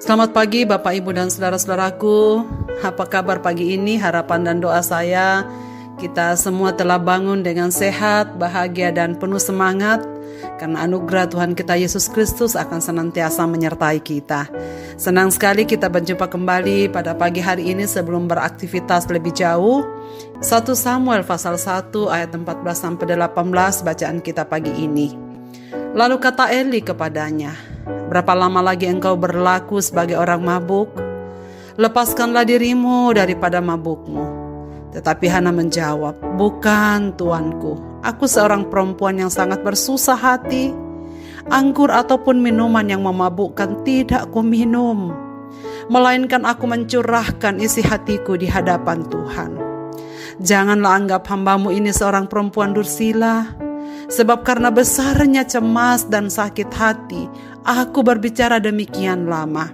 Selamat pagi Bapak Ibu dan saudara-saudaraku. Apa kabar pagi ini? Harapan dan doa saya kita semua telah bangun dengan sehat, bahagia dan penuh semangat karena anugerah Tuhan kita Yesus Kristus akan senantiasa menyertai kita. Senang sekali kita berjumpa kembali pada pagi hari ini sebelum beraktivitas lebih jauh. 1 Samuel pasal 1 ayat 14-18 bacaan kita pagi ini. Lalu kata Eli kepadanya, "Berapa lama lagi engkau berlaku sebagai orang mabuk? Lepaskanlah dirimu daripada mabukmu." Tetapi Hana menjawab, "Bukan, tuanku. Aku seorang perempuan yang sangat bersusah hati. Anggur ataupun minuman yang memabukkan tidak kuminum, melainkan aku mencurahkan isi hatiku di hadapan Tuhan. Janganlah anggap hambamu ini seorang perempuan dursila, sebab karena besarnya cemas dan sakit hati, aku berbicara demikian lama."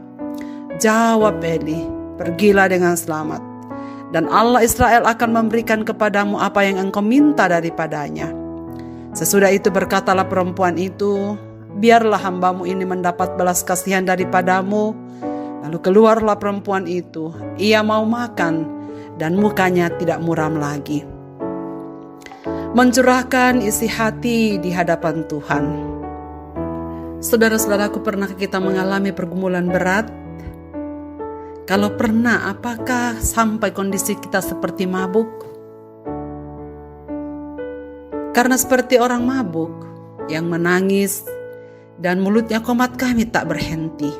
Jawab Eli, "Pergilah dengan selamat, dan Allah Israel akan memberikan kepadamu apa yang engkau minta daripadanya." Sesudah itu berkatalah perempuan itu, "Biarlah hambamu ini mendapat belas kasihan daripadamu." Lalu keluarlah perempuan itu, ia mau makan, dan mukanya tidak muram lagi. Mencurahkan isi hati di hadapan Tuhan. Saudara-saudaraku, pernah kita mengalami pergumulan berat? Kalau pernah, apakah sampai kondisi kita seperti mabuk? Karena seperti orang mabuk yang menangis dan mulutnya komat kamit tak berhenti.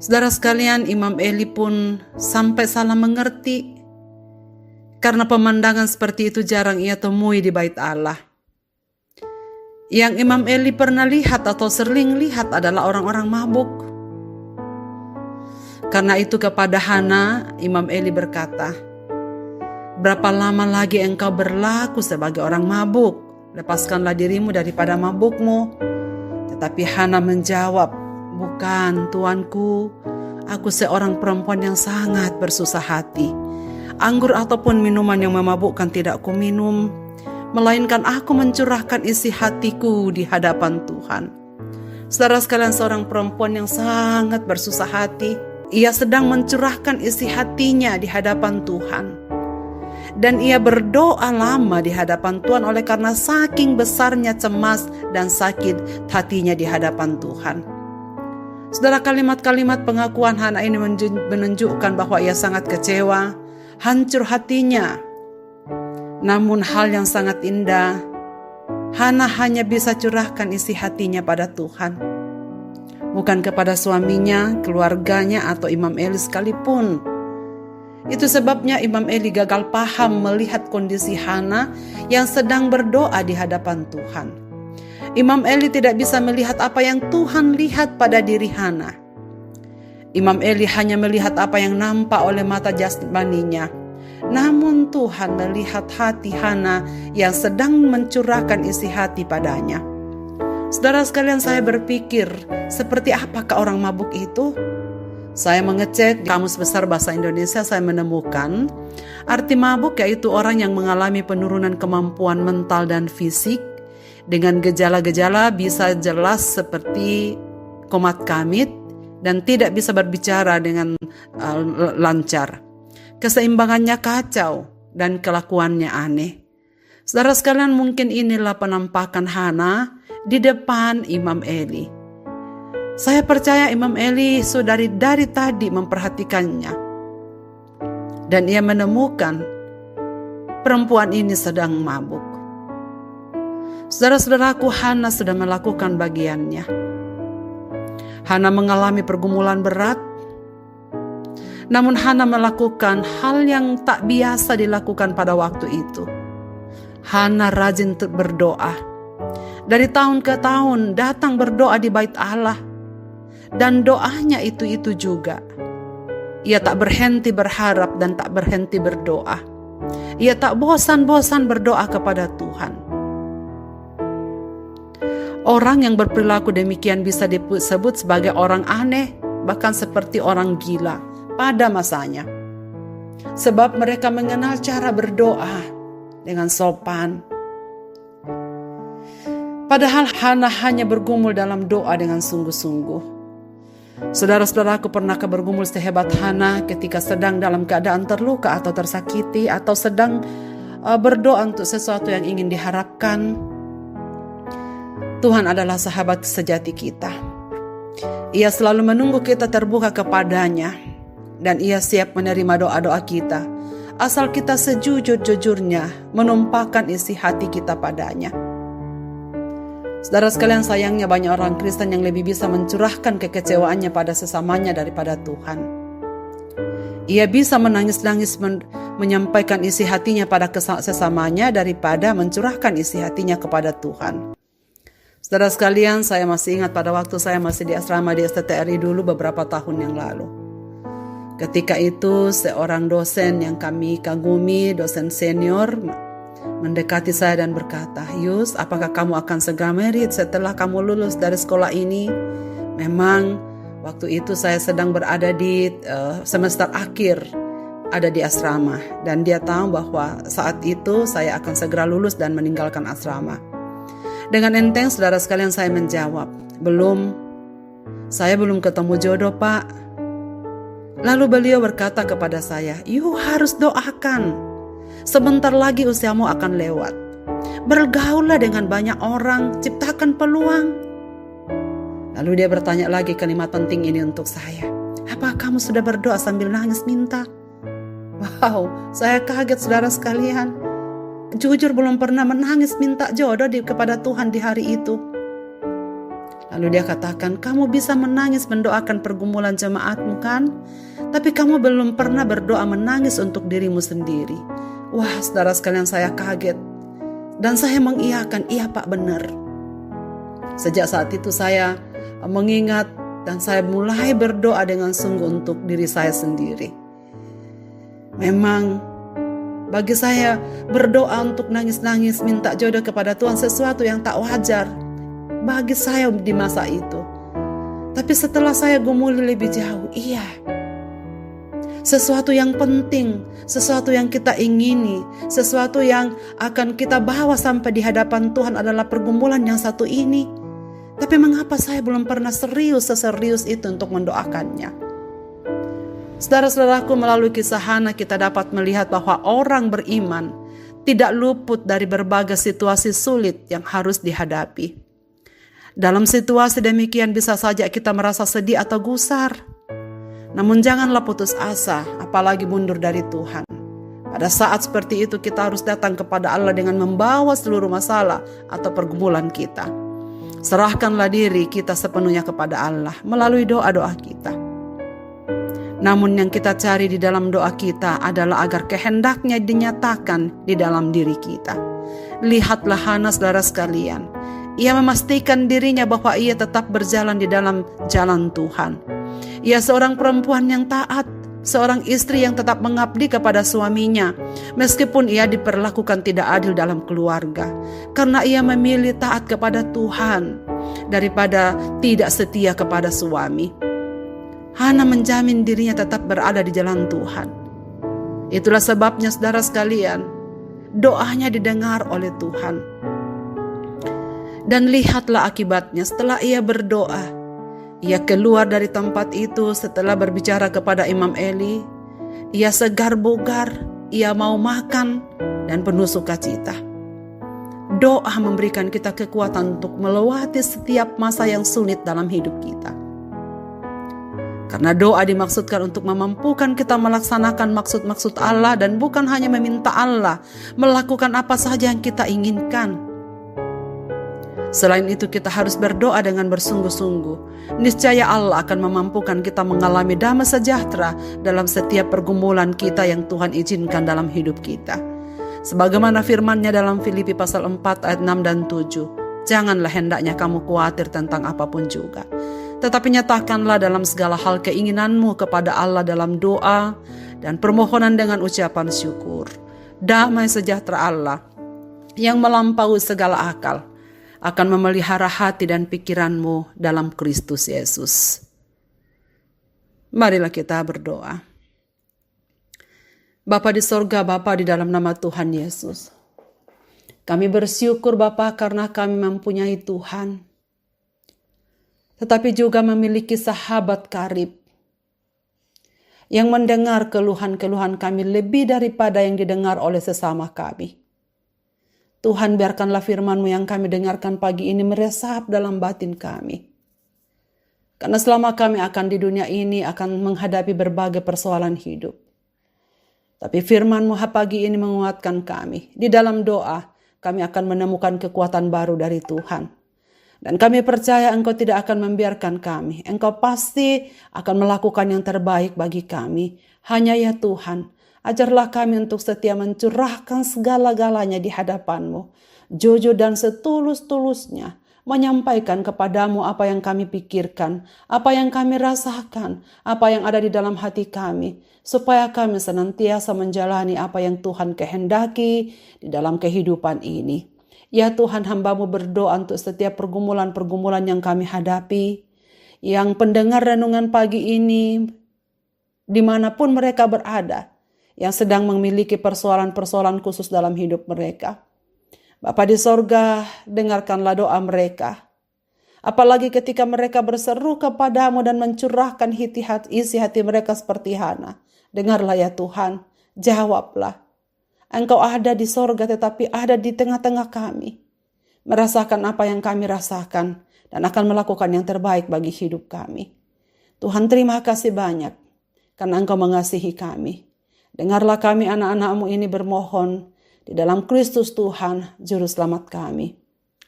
Saudara sekalian, Imam Eli pun sampai salah mengerti karena pemandangan seperti itu jarang ia temui di bait Allah. Yang Imam Eli pernah lihat atau sering lihat adalah orang-orang mabuk. Karena itu kepada Hana, Imam Eli berkata, "Berapa lama lagi engkau berlaku sebagai orang mabuk? Lepaskanlah dirimu daripada mabukmu." Tetapi Hana menjawab, "Bukan, tuanku. Aku seorang perempuan yang sangat bersusah hati. Anggur ataupun minuman yang memabukkan tidak kuminum, melainkan aku mencurahkan isi hatiku di hadapan Tuhan." Saudara sekalian, seorang perempuan yang sangat bersusah hati, ia sedang mencurahkan isi hatinya di hadapan Tuhan. Dan ia berdoa lama di hadapan Tuhan oleh karena saking besarnya cemas dan sakit hatinya di hadapan Tuhan. Saudara, kalimat-kalimat pengakuan Hana ini menunjukkan bahwa ia sangat kecewa, hancur hatinya. Namun hal yang sangat indah, Hana hanya bisa curahkan isi hatinya pada Tuhan, bukan kepada suaminya, keluarganya, atau Imam Eli sekalipun. Itu sebabnya Imam Eli gagal paham melihat kondisi Hana yang sedang berdoa di hadapan Tuhan. Imam Eli tidak bisa melihat apa yang Tuhan lihat pada diri Hana. Imam Eli hanya melihat apa yang nampak oleh mata jasmaninya. Namun Tuhan melihat hati Hana yang sedang mencurahkan isi hati padanya. Saudara sekalian, saya berpikir, seperti apakah orang mabuk itu? Saya mengecek di Kamus Besar Bahasa Indonesia, saya menemukan arti mabuk yaitu orang yang mengalami penurunan kemampuan mental dan fisik dengan gejala-gejala bisa jelas seperti komat kamit dan tidak bisa berbicara dengan lancar. Keseimbangannya kacau dan kelakuannya aneh. Saudara sekalian, mungkin inilah penampakan Hana di depan Imam Eli. Saya percaya Imam Eli sudah dari tadi memperhatikannya. Dan ia menemukan perempuan ini sedang mabuk. Saudara-saudaraku, Hana sudah melakukan bagiannya. Hana mengalami pergumulan berat, namun Hana melakukan hal yang tak biasa dilakukan pada waktu itu. Hana rajin berdoa. Dari tahun ke tahun datang berdoa di bait Allah. Dan doanya itu juga. Ia tak berhenti berharap dan tak berhenti berdoa. Ia tak bosan-bosan berdoa kepada Tuhan. Orang yang berperilaku demikian bisa disebut sebagai orang aneh, bahkan seperti orang gila pada masanya. Sebab mereka mengenal cara berdoa dengan sopan. Padahal Hana hanya bergumul dalam doa dengan sungguh-sungguh. Saudara-saudaraku, pernahkah bergumul sehebat Hana ketika sedang dalam keadaan terluka atau tersakiti, atau sedang berdoa untuk sesuatu yang ingin diharapkan? Tuhan adalah sahabat sejati kita. Ia selalu menunggu kita terbuka kepadanya, dan Ia siap menerima doa-doa kita, asal kita sejujur-jujurnya menumpahkan isi hati kita padanya. Saudara sekalian, sayangnya banyak orang Kristen yang lebih bisa mencurahkan kekecewaannya pada sesamanya daripada Tuhan. Ia bisa menangis-nangis menyampaikan isi hatinya pada sesamanya daripada mencurahkan isi hatinya kepada Tuhan. Saudara sekalian, saya masih ingat pada waktu saya masih di asrama di STTRI dulu beberapa tahun yang lalu. Ketika itu seorang dosen yang kami kagumi, dosen senior, mendekati saya dan berkata, "Yus, apakah kamu akan segera merit setelah kamu lulus dari sekolah ini?" Memang waktu itu saya sedang berada di semester akhir, ada di asrama, dan dia tahu bahwa saat itu saya akan segera lulus dan meninggalkan asrama. Dengan enteng, saudara sekalian, saya menjawab, saya belum ketemu jodoh, Pak." Lalu beliau berkata kepada saya, "You harus doakan. Sebentar lagi usiamu akan lewat. Bergaullah dengan banyak orang, ciptakan peluang." Lalu dia bertanya lagi kalimat penting ini untuk saya, "Apa kamu sudah berdoa sambil nangis minta?" Wow, saya kaget, saudara sekalian. Jujur belum pernah menangis minta jodoh kepada Tuhan di hari itu. Lalu dia katakan, "Kamu bisa menangis mendoakan pergumulan jemaatmu kan? Tapi kamu belum pernah berdoa menangis untuk dirimu sendiri." Wah, saudara sekalian, saya kaget. Dan saya mengiyakan, "Iya Pak, benar." Sejak saat itu saya mengingat dan saya mulai berdoa dengan sungguh untuk diri saya sendiri. Memang bagi saya berdoa untuk nangis-nangis minta jodoh kepada Tuhan sesuatu yang tak wajar bagi saya di masa itu. Tapi setelah saya gumuli lebih jauh, iya, sesuatu yang penting, sesuatu yang kita ingini, sesuatu yang akan kita bawa sampai di hadapan Tuhan adalah pergumulan yang satu ini. Tapi mengapa saya belum pernah seserius itu untuk mendoakannya? Saudara-saudaraku, melalui kisah Hana kita dapat melihat bahwa orang beriman tidak luput dari berbagai situasi sulit yang harus dihadapi. Dalam situasi demikian bisa saja kita merasa sedih atau gusar. Namun janganlah putus asa, apalagi mundur dari Tuhan. Pada saat seperti itu kita harus datang kepada Allah dengan membawa seluruh masalah atau pergumulan kita. Serahkanlah diri kita sepenuhnya kepada Allah melalui doa-doa kita. Namun yang kita cari di dalam doa kita adalah agar kehendaknya dinyatakan di dalam diri kita. Lihatlah Hana, saudara sekalian. Ia memastikan dirinya bahwa ia tetap berjalan di dalam jalan Tuhan. Ia seorang perempuan yang taat, seorang istri yang tetap mengabdi kepada suaminya, meskipun ia diperlakukan tidak adil dalam keluarga. Karena ia memilih taat kepada Tuhan daripada tidak setia kepada suami. Hana menjamin dirinya tetap berada di jalan Tuhan. Itulah sebabnya, saudara sekalian, doanya didengar oleh Tuhan. Dan lihatlah akibatnya, setelah ia berdoa, ia keluar dari tempat itu setelah berbicara kepada Imam Eli. Ia segar bugar, ia mau makan dan penuh sukacita. Doa memberikan kita kekuatan untuk melewati setiap masa yang sulit dalam hidup kita. Karena doa dimaksudkan untuk memampukan kita melaksanakan maksud-maksud Allah dan bukan hanya meminta Allah melakukan apa saja yang kita inginkan. Selain itu kita harus berdoa dengan bersungguh-sungguh. Niscaya Allah akan memampukan kita mengalami damai sejahtera dalam setiap pergumulan kita yang Tuhan izinkan dalam hidup kita. Sebagaimana firman-Nya dalam Filipi pasal 4 ayat 6 dan 7. Janganlah hendaknya kamu khawatir tentang apapun juga. Tetapi nyatakanlah dalam segala hal keinginanmu kepada Allah dalam doa dan permohonan dengan ucapan syukur. Damai sejahtera Allah yang melampaui segala akal akan memelihara hati dan pikiranmu dalam Kristus Yesus. Marilah kita berdoa. Bapa di sorga, Bapa di dalam nama Tuhan Yesus. Kami bersyukur Bapa karena kami mempunyai Tuhan tetapi juga memiliki sahabat karib yang mendengar keluhan-keluhan kami lebih daripada yang didengar oleh sesama kami. Tuhan, biarkanlah firman-Mu yang kami dengarkan pagi ini meresap dalam batin kami. Karena selama kami akan di dunia ini akan menghadapi berbagai persoalan hidup. Tapi firman-Mu pagi ini menguatkan kami. Di dalam doa, kami akan menemukan kekuatan baru dari Tuhan. Dan kami percaya Engkau tidak akan membiarkan kami. Engkau pasti akan melakukan yang terbaik bagi kami. Hanya ya Tuhan, ajarlah kami untuk setia mencurahkan segala-galanya di hadapan-Mu. Jujur dan setulus-tulusnya menyampaikan kepadamu apa yang kami pikirkan, apa yang kami rasakan, apa yang ada di dalam hati kami, supaya kami senantiasa menjalani apa yang Tuhan kehendaki di dalam kehidupan ini. Ya Tuhan, hamba-Mu berdoa untuk setiap pergumulan-pergumulan yang kami hadapi, yang pendengar renungan pagi ini, dimanapun mereka berada, yang sedang memiliki persoalan-persoalan khusus dalam hidup mereka. Bapa di sorga, dengarkanlah doa mereka. Apalagi ketika mereka berseru kepadamu dan mencurahkan isi hati mereka seperti Hana. Dengarlah ya Tuhan, jawablah. Engkau ada di sorga tetapi ada di tengah-tengah kami. Merasakan apa yang kami rasakan dan akan melakukan yang terbaik bagi hidup kami. Tuhan, terima kasih banyak karena Engkau mengasihi kami. Dengarlah kami anak-anak-Mu ini bermohon di dalam Kristus Tuhan, Juru Selamat kami.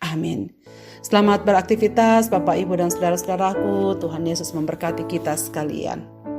Amin. Selamat beraktivitas Bapak, Ibu, dan saudara-saudaraku. Tuhan Yesus memberkati kita sekalian.